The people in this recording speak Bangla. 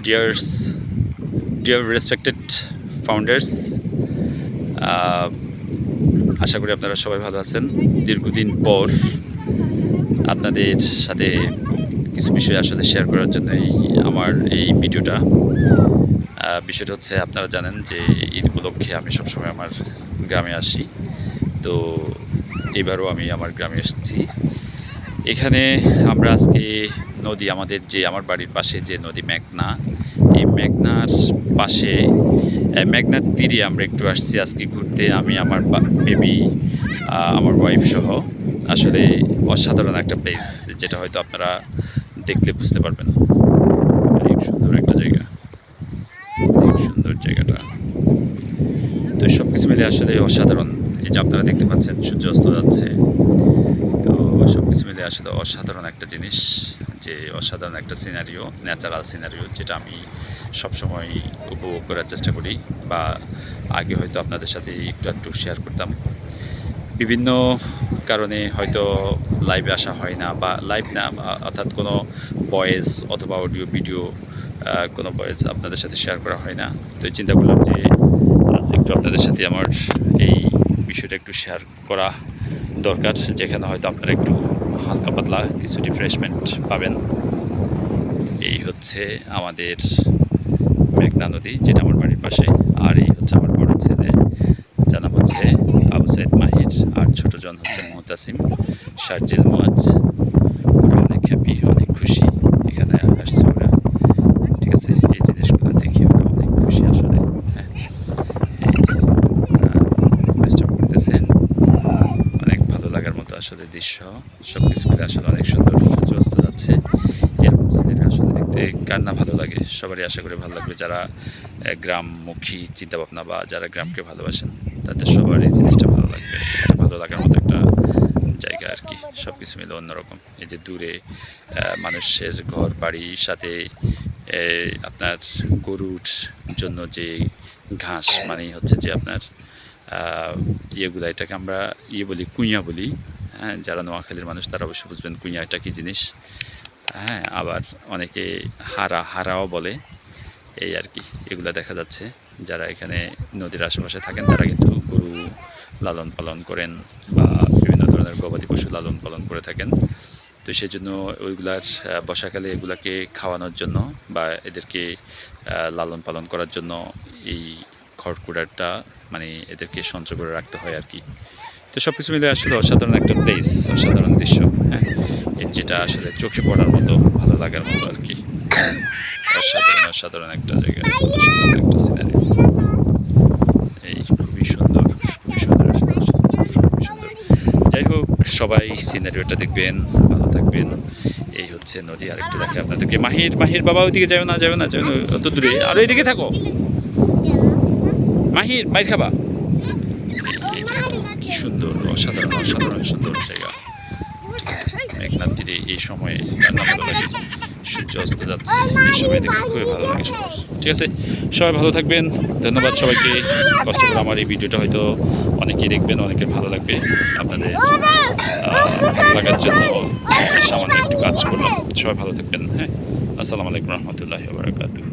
dears, dear respected founders, আশা করি আপনারা সবাই ভালো আছেন। দীর্ঘদিন পর আপনাদের সাথে কিছু বিষয় আসলে শেয়ার করার জন্যই আমার এই ভিডিওটা। বিষয়টা হচ্ছে, আপনারা জানেন যে ঈদ উপলক্ষে আমি সবসময় আমার গ্রামে আসি। তো এবারও আমি আমার গ্রামে এসেছি। এখানে আমরা আজকে নদী, আমাদের যে আমার বাড়ির পাশে যে নদী মেঘনা, এই মেঘনার পাশে মেঘনার তীরে আমরা একটু আসছি আজকে ঘুরতে। আমি আমার বেবি, আমার ওয়াইফ সহ। আসলে অসাধারণ একটা প্লেস, যেটা হয়তো আপনারা দেখলে বুঝতে পারবেন। অনেক সুন্দর একটা জায়গা, অনেক সুন্দর জায়গাটা। তো সব কিছু মিলে আসলে অসাধারণ। এই যে আপনারা দেখতে পাচ্ছেন সূর্য অস্ত যাচ্ছে। তো সব কিছু মিলে আসলে অসাধারণ একটা জিনিস, যে অসাধারণ একটা সিনারিও, ন্যাচারাল সিনারিও, যেটা আমি সবসময় উপভোগ করার চেষ্টা করি, বা আগে হয়তো আপনাদের সাথে একটু একটু শেয়ার করতাম। বিভিন্ন কারণে হয়তো লাইভে আসা হয় না, বা লাইভ না অর্থাৎ কোনো ভয়েস অথবা অডিও ভিডিও, কোনো ভয়েস আপনাদের সাথে শেয়ার করা হয় না। তো চিন্তা করলাম যে আজ একটু আপনাদের সাথে আমার এই বিষয়টা একটু শেয়ার করা দরকার, যেখানে হয়তো আপনারা একটু হালকা পাতলা কিছু রিফ্রেশমেন্ট পাবেন। এই হচ্ছে আমাদের মেঘনা নদী, যেটা আমার বাড়ির পাশে। আর এই হচ্ছে আমার বড় ছেলে, যার নাম হচ্ছে আবু সাইদ মাহির, আর ছোটো জন হচ্ছে মুহতাসিম, শারজিল মুয়াজ। ওরা অনেক হ্যাপি, অনেক খুশি এখানে আসছে ওরা। ঠিক আছে, এই জিনিসগুলো দেখি ওরা অনেক খুশি আসলে। হ্যাঁ, এই যে ওরা চেষ্টা করতেছেন, অনেক ভালো লাগার মতো আসলে দৃশ্য। সব কিছু মিলে আসলে অনেক সুন্দর। সূর্য অস্ত যাচ্ছে, এরকম সিনারি আসলে দেখতে কার না ভালো লাগে। সবারই আশা করে ভালো লাগবে, যারা গ্রামমুখী চিন্তাভাবনা বা যারা গ্রামকে ভালোবাসেন, তাদের সবারই জিনিসটা ভালো লাগবে। এটা ভালো লাগার মতো একটা জায়গা আর কি। সব কিছু মিলে অন্যরকম। এই যে দূরে মানুষের ঘর বাড়ির সাথে আপনার গরুর জন্য যে ঘাস, মানে হচ্ছে যে আপনার ইয়েগুলা, এটাকে আমরা বলি, কুইয়া বলি। হ্যাঁ, যারা নোয়াখালীর মানুষ তারা অবশ্যই বুঝবেন কুইয়া এটা কী জিনিস। হ্যাঁ, আবার অনেকে হারাও বলে। এই আর কি, এগুলো দেখা যাচ্ছে। যারা এখানে নদীর আশেপাশে থাকেন তারা কিন্তু গরু লালন পালন করেন, বা বিভিন্ন ধরনের গবাদি পশু লালন পালন করে থাকেন। তো সেই জন্য ওইগুলার বর্ষাকালে এগুলাকে খাওয়ানোর জন্য বা এদেরকে লালন পালন করার জন্য এই খড়কুড়াটা, মানে এদেরকে সঞ্চয় করে রাখতে হয় আর কি। তো সব কিছু মিলে আসলে অসাধারণ একটা প্লেস, অসাধারণ দৃশ্য। হ্যাঁ, যেটা আসলে চোখে পড়ার মতো, ভালো লাগার মতো আর কি। অসাধারণ অসাধারণ একটা জায়গা, অসাধারণ একটা সিনারি। এই খুবই সুন্দর, খুবই সুন্দর, খুবই সুন্দর। যাই হোক, সবাই সিনারিওটা দেখবেন, ভালো থাকবেন। এই হচ্ছে নদী। আর একটু দেখে আপনাদেরকে। মাহির বাবা, ওইদিকে যাও না, যাও না, যাও না, অত দূরে। আর ওইদিকে থাকো। মাহির খাবা। কি সুন্দর, অসাধারণ অসাধারণ সুন্দর জায়গা। ঠিক আছে, মেঘনার তীরে এই সময়ে রান্না ভালো লাগে, সূর্য অস্ত যাচ্ছে, এই সময় দেখতে খুবই ভালো লাগে সবার। ঠিক আছে, সবাই ভালো থাকবেন। ধন্যবাদ সবাইকে। কষ্ট করে আমার এই ভিডিওটা হয়তো অনেকেই দেখবেন, অনেকের ভালো লাগবে। আপনাদের ভালো লাগার জন্য সামান্য একটু কাজ করলাম। সবাই ভালো থাকবেন। হ্যাঁ, আসসালামু আলাইকুম রহমতুল্লাহি ওয়া বারাকাতুহু।